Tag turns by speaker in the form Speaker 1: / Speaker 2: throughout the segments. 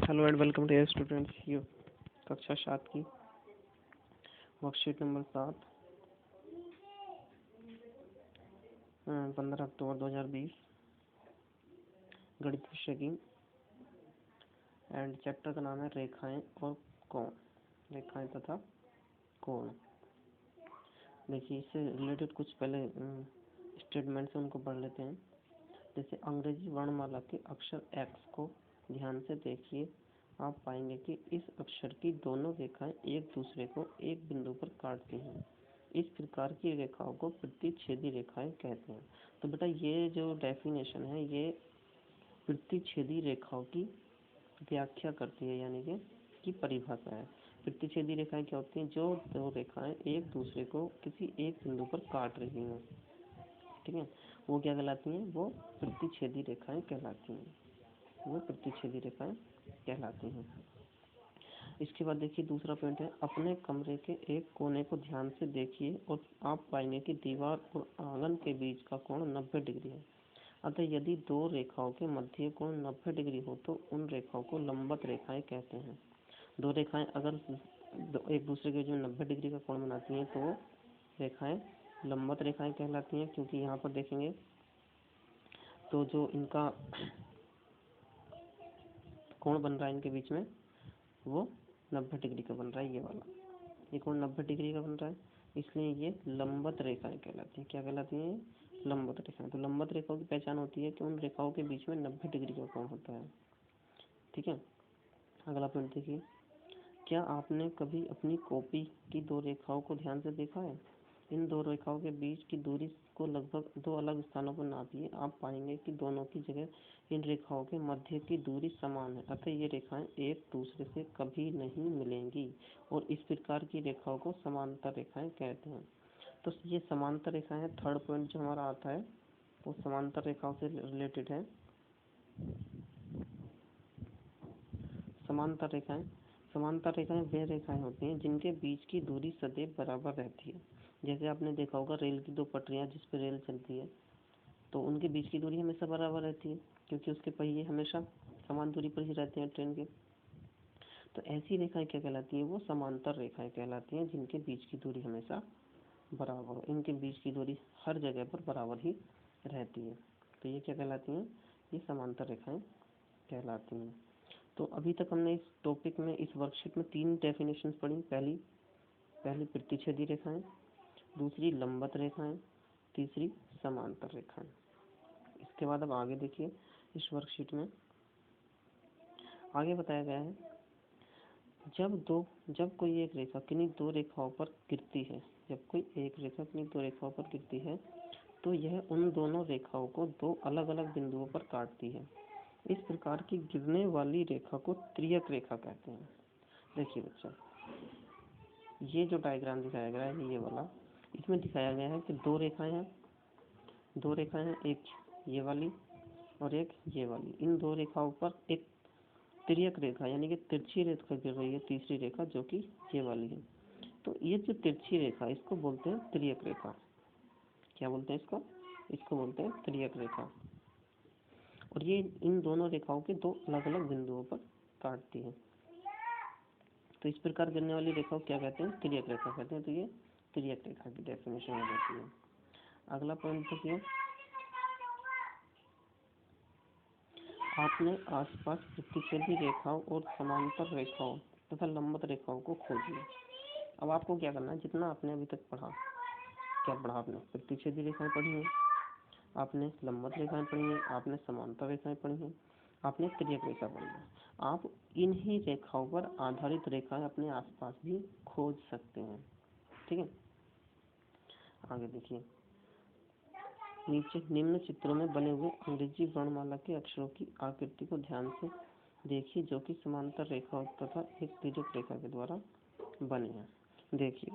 Speaker 1: Hello and welcome to students you कक्षा 7 की worksheet number 7 15 अक्टूबर 2020 गणित विषय की एंड चैप्टर का नाम है रेखाएं और कोण। रेखाएं तथा कोण। देखिए इससे रिलेटेड कुछ पहले स्टेटमेंट्स उनको पढ़ लेते हैं। जैसे अंग्रेजी वर्णमाला के अक्षर एक्स को ध्यान से देखिए, आप पाएंगे कि इस अक्षर की दोनों रेखाएं एक दूसरे को एक बिंदु पर काटती हैं। इस प्रकार की रेखाओं को प्रतिच्छेदी रेखाएं कहते हैं। तो बेटा ये जो डेफिनेशन है ये प्रतिच्छेदी रेखाओं की व्याख्या करती है, यानी कि परिभाषा है। प्रतिच्छेदी रेखाएं क्या होती हैं? जो दो रेखाएं एक दूसरे को किसी एक बिंदु पर काट रही हैं, ठीक है, वो क्या कहलाती हैं? वो प्रतिच्छेदी रेखाएं कहलाती हैं। वो प्रतिच्छेदी रेखाएं कहलाती हैं। इसके बाद देखिए दूसरा पॉइंट है, अपने कमरे के एक कोने को ध्यान से देखिए और आप पाएंगे कि दीवार और आंगन के बीच का कोण 90 डिग्री है। अतः यदि दो रेखाओं के मध्य कोण 90 डिग्री हो तो उन रेखाओं को लंबवत रेखाएं कहते हैं। दो रेखाएं अगर एक दूसरे के जो 90 डिग्री का कोण बनाती हैं तो वो रेखाएं लंबवत रेखाएं कहलाती हैं, क्योंकि यहाँ पर देखेंगे तो जो इनका कोण बन रहा है इनके बीच में वो 90 डिग्री का बन रहा है। ये वाला ये कोण 90 डिग्री का बन रहा है, इसलिए ये लंबवत रेखाएं कहलाती हैं। क्या कहलाती हैं? लंबवत रेखाएं। तो लंबवत रेखाओं की पहचान होती है कि उन रेखाओं के बीच में 90 डिग्री का कोण होता है, ठीक है। अगला पॉइंट देखिए, क्या आपने कभी अपनी कॉपी की दो रेखाओं को ध्यान से देखा है? इन दो रेखाओं के बीच की दूरी को लगभग दो अलग स्थानों पर नापिए, आप पाएंगे कि दोनों की जगह इन रेखाओं के मध्य की दूरी समान है। अतः ये रेखाएं एक दूसरे से कभी नहीं मिलेंगी और इस प्रकार की रेखाओं को समांतर रेखाएं कहते हैं। तो ये समांतर रेखाएं है। थर्ड पॉइंट जो हमारा आता है वो समांतर रेखाओं से रिलेटेड है। समांतर रेखाएं वे रेखाएं होती हैं जिनके बीच की दूरी सदैव बराबर रहती है। जैसे आपने देखा होगा रेल की दो पटरियां जिस पर रेल चलती है तो उनके बीच की दूरी हमेशा बराबर रहती है, क्योंकि उसके पहिए हमेशा समान दूरी पर ही रहते हैं ट्रेन के। तो ऐसी रेखाएं क्या कहलाती हैं? वो समांतर रेखाएं कहलाती हैं जिनके बीच की दूरी हमेशा बराबर हो। इनके बीच की दूरी हर जगह पर बराबर ही रहती है, तो ये क्या कहलाती हैं? ये समांतर रेखाएं कहलाती हैं। तो अभी तक हमने इस टॉपिक में इस वर्कशीट में 3 डेफिनेशन पढ़ी। पहली प्रतिच्छेदी रेखाएं, दूसरी लंबवत रेखाएं, तीसरी समांतर रेखाएं। इसके बाद अब आगे देखिए इस वर्कशीट में आगे बताया गया है, जब कोई एक रेखा किन्हीं दो रेखाओं पर गिरती है, जब कोई एक रेखा किन्हीं दो रेखाओं पर गिरती है तो यह उन दोनों रेखाओं को दो अलग अलग बिंदुओं पर काटती है। इस प्रकार की गिरने वाली रेखा को त्रियक रेखा कहते हैं। देखिए बच्चा, ये जो डायग्राम दिखाया गया है ये वाला, इसमें दिखाया गया है कि दो रेखाएं हैं, एक ये वाली और एक ये वाली। इन दो रेखाओं पर एक त्रियक रेखा यानी कि तिरछी रेखा गिर रही है, तीसरी रेखा जो कि ये वाली है। तो ये जो तिरछी रेखा इसको बोलते हैं त्रियक रेखा। क्या बोलते हैं इसको बोलते हैं त्रियक रेखा। और ये इन दोनों रेखाओं के दो अलग अलग बिंदुओं पर काटती है। तो इस प्रकार गिरने वाली रेखाओं क्या कहते हैं? त्रियक रेखा कहते हैं। तो ये त्रियक रेखा की डेफिनेशन हो जाती है। अगला पॉइंट देखिए, आपने आसपास प्रतिच्छेदी रेखाओं और समांतर रेखाओं तथा लंबवत रेखाओं को खोजिए। अब आपको क्या करना है? जितना आपने अभी तक पढ़ा, क्या पढ़ा आपने? प्रतिच्छेदी रेखाएं पढ़ी हैं, आपने लंबवत रेखाएं पढ़ी हैं, आपने समांतर रेखाएं पढ़ी हैं, आपने त्रियक रेखा पढ़ी है। आप इन्हीं रेखाओं पर आधारित रेखाएं अपने आसपास भी खोज सकते हैं, ठीक है। आगे देखिए, नीचे निम्न चित्रों में बने हुए अंग्रेजी वर्णमाला के अक्षरों की आकृति को ध्यान से देखिए जो कि समांतर रेखा तथा एक तिर्यक रेखा के द्वारा बने हैं। देखिए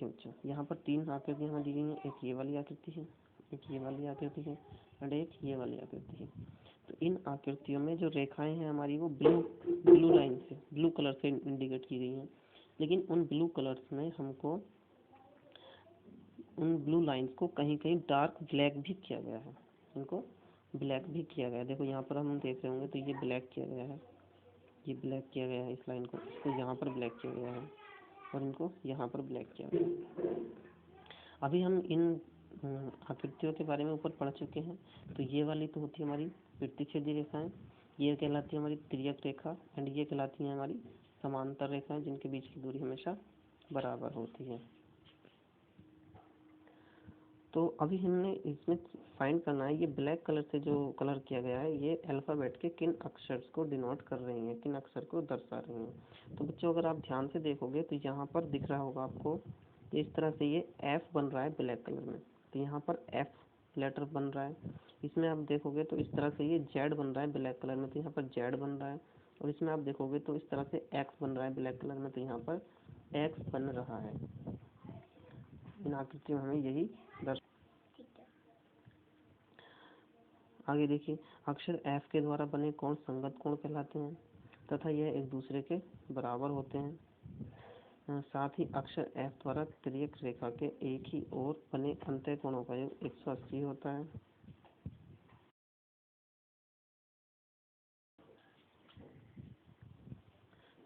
Speaker 1: बच्चों, यहाँ पर 3 आकृतियाँ हमें दी गई हैं। एक ये वाली आकृति है, एक ये वाली आकृति है और एक ये वाली आकृति है। तो इन आकृतियों में जो रेखाएं हैं हमारी वो ब्लू लाइन से, ब्लू कलर से इंडिकेट की गई हैं। लेकिन उन ब्लू कलर्स में हमको उन ब्लू लाइंस को कहीं कहीं डार्क ब्लैक भी किया गया है, इनको ब्लैक भी किया गया है। देखो यहाँ पर हम देख रहे होंगे तो ये ब्लैक किया गया है, ये ब्लैक किया गया है, इस लाइन को, इसको यहाँ पर ब्लैक किया गया है और इनको यहाँ पर ब्लैक किया गया है। अभी हम इन आकृतियों के बारे में ऊपर पढ़ चुके हैं। तो ये वाली तो होती है हमारी प्रतिच्छेदी रेखाएं, ये कहलाती है हमारी तिर्यक रेखा, एंड ये कहलाती है हमारी समांतर रेखाएं, जिनके बीच की दूरी हमेशा बराबर होती है। तो अभी हमने इसमें फाइंड करना है, ये ब्लैक कलर से जो कलर किया गया है, ये अल्फ़ाबेट के किन अक्षर को डिनोट कर रही हैं, किन अक्षर को दर्शा रही हैं। तो बच्चों अगर आप ध्यान से देखोगे तो यहाँ पर दिख रहा होगा आपको, इस तरह से ये एफ बन रहा है ब्लैक कलर में, तो यहाँ पर एफ लेटर बन रहा है। इसमें आप देखोगे तो इस तरह से ये जेड बन रहा है ब्लैक कलर में, तो यहाँ पर जेड बन रहा है। और इसमें आप देखोगे तो इस तरह से एक्स बन रहा है ब्लैक कलर में, तो यहाँ पर एक्स बन रहा है। इन आकृतियों में हमें यही आगे देखिए, अक्षर एफ के द्वारा बने कोण संगत कोण कहलाते हैं तथा यह एक दूसरे के बराबर होते हैं। साथ ही अक्षर एफ द्वारा तिर्यक रेखा के एक ही ओर बने अंतः कोणों का योग 180 होता है।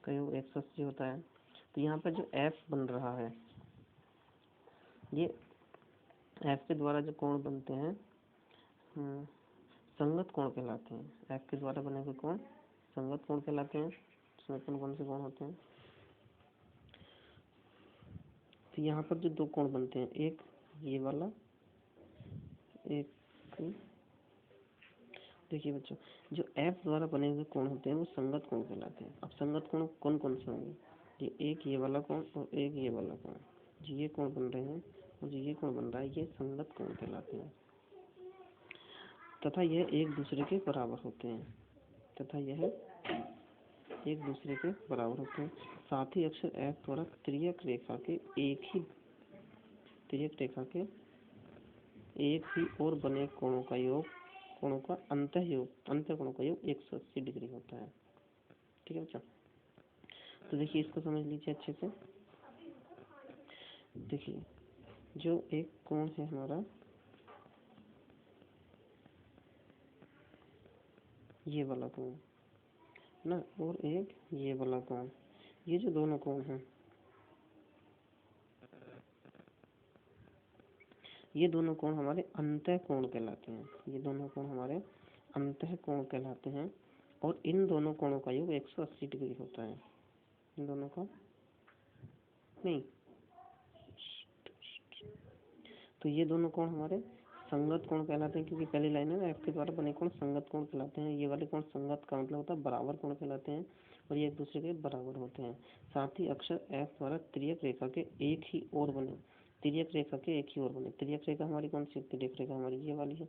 Speaker 1: का योग 180 होता है। तो यहाँ पर जो एफ बन रहा है, ये एफ के द्वारा जो कोण बनते हैं संगत कोण कहलाते हैं। एफ के द्वारा बने हुए कोण संगत कोण कहलाते हैं। इसमें कौन कौन से कोण होते हैं? तो यहाँ पर जो दो कोण बनते हैं, एक ये वाला, एक देखिए बच्चों, जो एफ द्वारा बने हुए कोण होते हैं वो संगत कोण कहलाते हैं। अब संगत कोण कौन कौन से होंगे? ये एक ये वाला कोण और एक ये वाला कोण, जो ये कोण बन रहे हैं और जो ये कोण बन रहा है, ये संगत कोण कहलाते हैं तथा यह एक दूसरे के बराबर होते हैं। साथ ही अक्षर एफ द्वारा तिर्यक रेखा के एक ही ओर बने कोणों का योग, कोणों का अंतः कोणों का योग 180 डिग्री होता है। ठीक है बच्चा, तो देखिए इसको समझ लीजिए अच्छे से। देखिए, जो एक कोण है हमारा ये वाला कोण ना, और एक ये वाला कोण, ये जो दोनों कोण हैं, ये दोनों कोण हमारे अंतः कोण कहलाते हैं। ये दोनों कोण हमारे अंतः कोण कहलाते हैं और इन दोनों कोणों का योग 180 डिग्री होता है। इन दोनों का नहीं, तो ये दोनों कोण हमारे संगत कोण कहलाते हैं, क्योंकि पहली लाइन है ना, एफ के द्वारा बने कोण संगत कोण कहलाते हैं। ये वाले कोण संगत का मतलब होता है बराबर कोण कहलाते हैं और ये एक दूसरे के बराबर होते हैं। साथ ही अक्षर एफ द्वारा तिर्यक रेखा के एक ही ओर बने, तिर्यक रेखा हमारी कौन सी तिर्यक रेखा हमारी ये वाली है।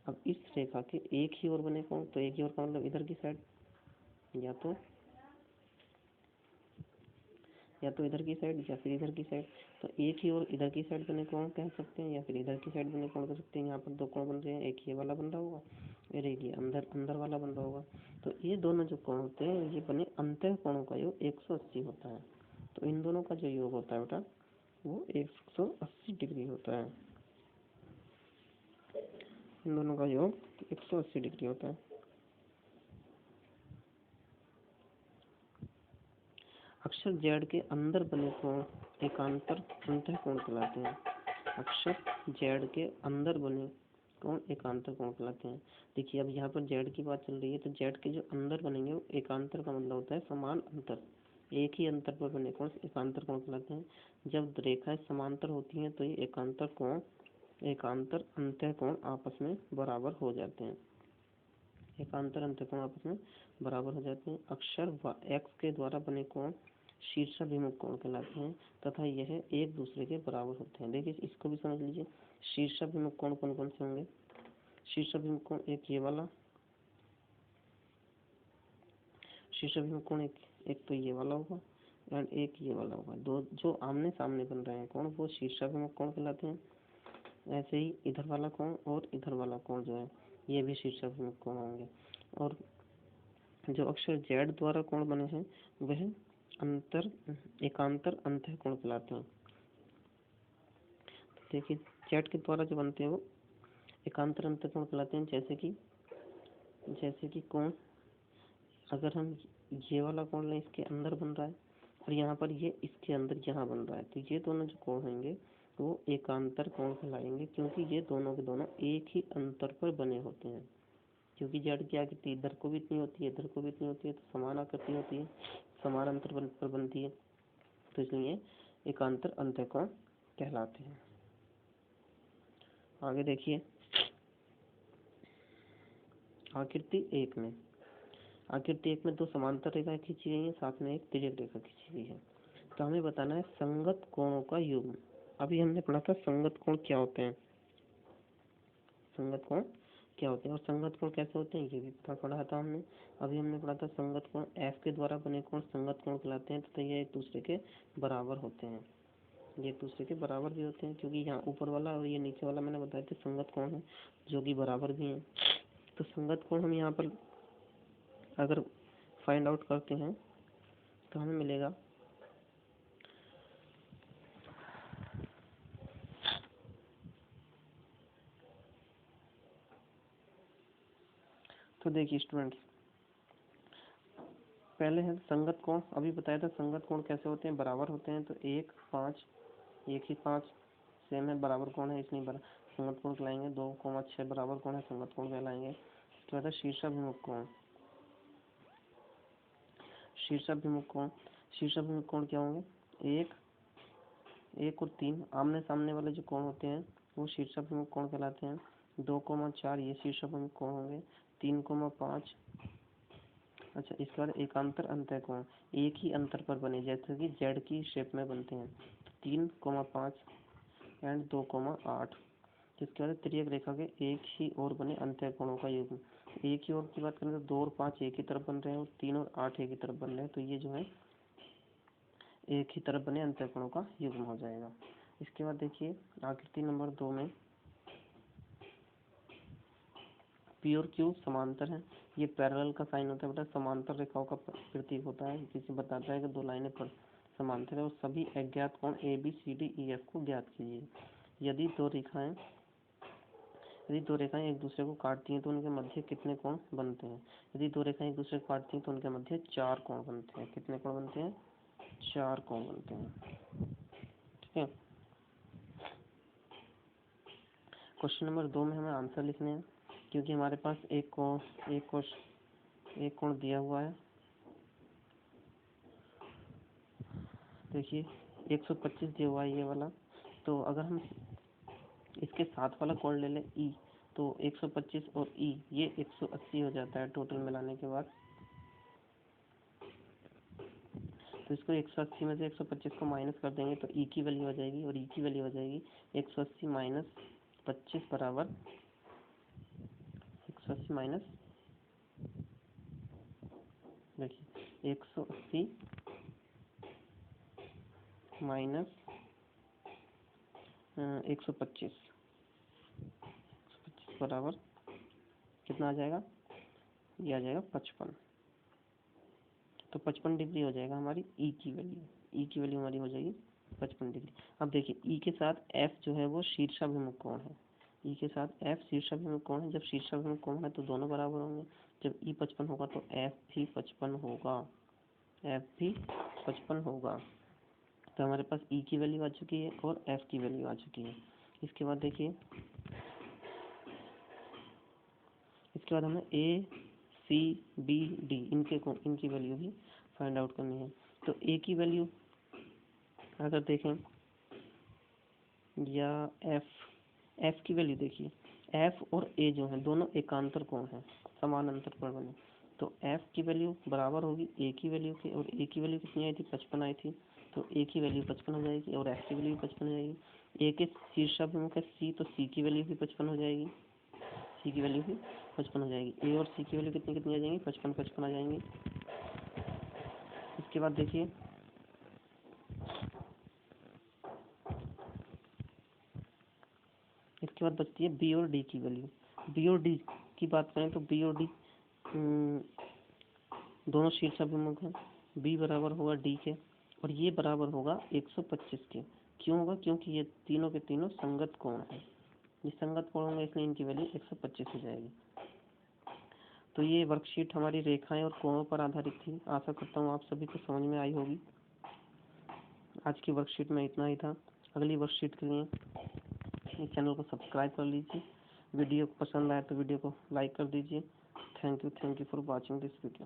Speaker 1: अब इस रेखा के एक ही ओर बने कोण, तो एक ही ओर का मतलब इधर की साइड, या तो इधर की साइड या फिर इधर की साइड। तो एक ही और इधर की साइड बने कोण कह सकते हैं या फिर इधर की साइड बने कोण कह सकते हैं। यहाँ पर दो कोण बन रहे हैं, एक ये वाला बन रहा होगा और एक ये अंदर वाला बन रहा होगा। तो ये दोनों जो कोण होते हैं ये बने अंतः कोणों का योग 180 होता है। तो इन दोनों का जो योग होता है बेटा वो 180 डिग्री होता है। इन दोनों का योग 180 डिग्री होता है। अक्षर जेड के अंदर बने कोण एकांतर अंतः कोण कहलाते हैं। अक्षर जेड के अंदर बने कोण एकांतर कोण कहलाते हैं। देखिए, अब यहाँ पर जेड की बात चल रही है, तो जेड के जो अंदर बनेंगे वो एकांतर का मतलब होता है समान अंतर, एक ही अंतर पर बने कोण एकांतर कोण कहलाते हैं। जब रेखाएं समांतर होती हैं तो ये एकांतर अंतः कोण आपस में बराबर हो जाते हैं। एकांतर अंतः कोण आपस में बराबर हो जाते हैं। अक्षर एक्स के द्वारा बने कोण शीर्षाभिमुख कोण कहलाते हैं तथा यह एक दूसरे के बराबर होते हैं। देखिए इसको भी समझ लीजिए, शीर्षाभिमुख कोण कौन कौन से होंगे? शीर्षाभिमुख कोण एक ये वाला, शीर्षाभिमुख कोण एक तो ये वाला होगा एंड एक ये वाला होगा। दो जो आमने सामने बन रहे हैं कोण वो शीर्षाभिमुख कोण कहलाते हैं। ऐसे ही इधर वाला कोण और इधर वाला कोण जो है ये भी शीर्षाभिमुख कोण होंगे। और जो अक्षर जेड द्वारा कोण बने हैं वह एकांतर अंतः कोण कहलाते हैं। देखिए, जेड के द्वारा जो बनते हैं वो एकांतर अंतः कोण कहलाते हैं, जैसे कि कोण अगर हम ये वाला कोण लें, इसके अंदर बन रहा है, और यहाँ पर ये इसके अंदर यहाँ बन रहा है, तो ये दोनों जो कोण होंगे वो एकांतर कोण कहलाएंगे, क्योंकि ये दोनों के दोनों एक ही अंतर पर बने होते हैं। क्योंकि जड़ की आकृति इधर को भी इतनी होती है, इधर को भी इतनी होती है, तो समान आकृति होती है, समान अंतर पर बनती है, तो इसलिए एकांतर अंतःकोण कहलाते हैं। आगे देखिए, आकृति एक में दो समांतर रेखा खींची गई है, साथ में एक तिर्यक रेखा खींची गई है। तो हमें बताना है संगत कोणों का युग्म। अभी हमने पढ़ा था संगत कोण क्या होते हैं, संगत कोण क्या होते हैं और संगत कोण कैसे होते हैं ये भी पढ़ा था हमने। अभी हमने पढ़ा था संगत कोण एफ के द्वारा बने कोण संगत कोण कहलाते हैं तथा ये एक दूसरे के बराबर होते हैं। ये एक दूसरे के बराबर भी होते हैं, क्योंकि यहाँ ऊपर वाला और ये नीचे वाला मैंने बताया था संगत कोण है जो कि बराबर भी हैं। तो संगत कोण हम यहाँ पर अगर फाइंड आउट करते हैं तो हमें मिलेगा तो देखिए स्टूडेंट्स, पहले है संगत कोण। अभी बताया था संगत कोण कैसे होते हैं, बराबर होते हैं। तो 1, 5, 1 ही 5 सेम है, बराबर कोण है, इसलिए संगत कोण कहलाएंगे। 2, 6 बराबर कोण है, संगत कोण कहलाएंगे। तो है शीर्षाभिमुख कोण। शीर्षाभिमुख कोण, शीर्षाभिमुख कोण क्या होंगे, 1 और 3 आमने सामने वाले जो कोण होते हैं वो शीर्षाभिमुख कोण कहलाते हैं। 2, 4 ये शीर्षाभिमुख कोण होंगे। 3, 5 अच्छा, इसके बाद एकांतर अंतःकोण एक ही अंतर पर बने, जैसे कि जेड की शेप में बनते हैं। 3, 5 एंड 2, 8। जिसके बाद तिर्यक रेखा के एक ही ओर बने अंतःकोणों का युग्म। एक ही ओर की बात करें तो 2 और 5 एक ही तरफ बन रहे हैं और 3 और 8 एक ही तरफ बन रहे हैं, तो ये जो है एक ही तरफ बने अंतःकोणों का युग्म हो जाएगा। इसके बाद देखिए आकृति नंबर 2 में पी और क्यू समांतर है। ये पैरेलल का साइन होता है बेटा, समांतर रेखाओं का प्रतीक होता है, किसी बताता है कि दो लाइनें पर समांतर है और सभी अज्ञात कोण A B C D E F को ज्ञात कीजिए। यदि दो रेखाएं एक दूसरे को काटती हैं तो उनके मध्य कितने कोण बनते हैं। यदि दो रेखाएं एक दूसरे को काटती हैं तो उनके मध्य 4 कोण बनते हैं। कितने कोण बनते हैं, 4 कोण बनते हैं। ठीक है, क्वेश्चन नंबर 2 में हमें आंसर लिखने हैं, क्योंकि हमारे पास एक कोण दिया हुआ है। देखिए 125 दिया हुआ है ये वाला, तो अगर हम इसके साथ वाला कोण ले लें ई, तो 125 और ई ये 180 हो जाता है टोटल मिलाने के बाद। तो इसको 180 में से 125 को माइनस कर देंगे तो ई की वैल्यू आ जाएगी, और ई की वैल्यू आ जाएगी 180 माइनस 25 बराबर 180 माइनस, देखिए 180 माइनस 125 बराबर कितना आ जाएगा, ये आ जाएगा 55। तो 55 डिग्री हो जाएगा हमारी ई की वैल्यू हमारी हो जाएगी 55 डिग्री। अब देखिए ई के साथ एफ जो है वो शीर्षाभिमुख कोण है। ई के साथ एफ शीर्षाभिमुख कोण है। जब शीर्षाभिमुख कोण है तो दोनों बराबर होंगे। जब ई 55 होगा तो एफ भी 55 होगा। तो हमारे पास ई की वैल्यू आ चुकी है और एफ की वैल्यू आ चुकी है। इसके बाद देखिए, इसके बाद हमें ए सी बी डी इनकी वैल्यू भी फाइंड आउट करनी है। तो ए की वैल्यू अगर देखें या एफ की वैल्यू देखिए, एफ और ए जो है दोनों एकांतर कोण हैं, समान अंतर पर बने। तो एफ की वैल्यू बराबर होगी ए की वैल्यू के, और ए की वैल्यू कितनी आई थी, 55 आई थी, तो ए की वैल्यू 55 हो जाएगी और एफ की वैल्यू 55 हो जाएगी। ए के शीर्षाभिमुख है सी, तो सी की वैल्यू भी 55 हो जाएगी, सी की वैल्यू भी 55 हो जाएगी। ए और सी की वैल्यू कितनी आ जाएंगी, 55 आ जाएंगी। इसके बाद देखिए इसके बाद बचती है बी और डी की वैल्यू। बी और डी की बात करें तो बी और डी दोनों शीर्षाभिमुख हैं। बी बराबर होगा डी के और ये बराबर होगा 125 के। क्यों होगा, क्योंकि ये तीनों के तीनों संगत कोण हैं। ये संगत कोण होंगे इसलिए इनकी वैल्यू 125 हो जाएगी। तो ये वर्कशीट हमारी रेखाएं और कोणों पर आधारित थी। आशा करता हूँ आप सभी को समझ में आई होगी। आज की वर्कशीट में इतना ही था। अगली वर्कशीट के लिए इस चैनल को सब्सक्राइब कर लीजिए। वीडियो पसंद आए तो वीडियो को लाइक कर दीजिए। Thank you for watching this video.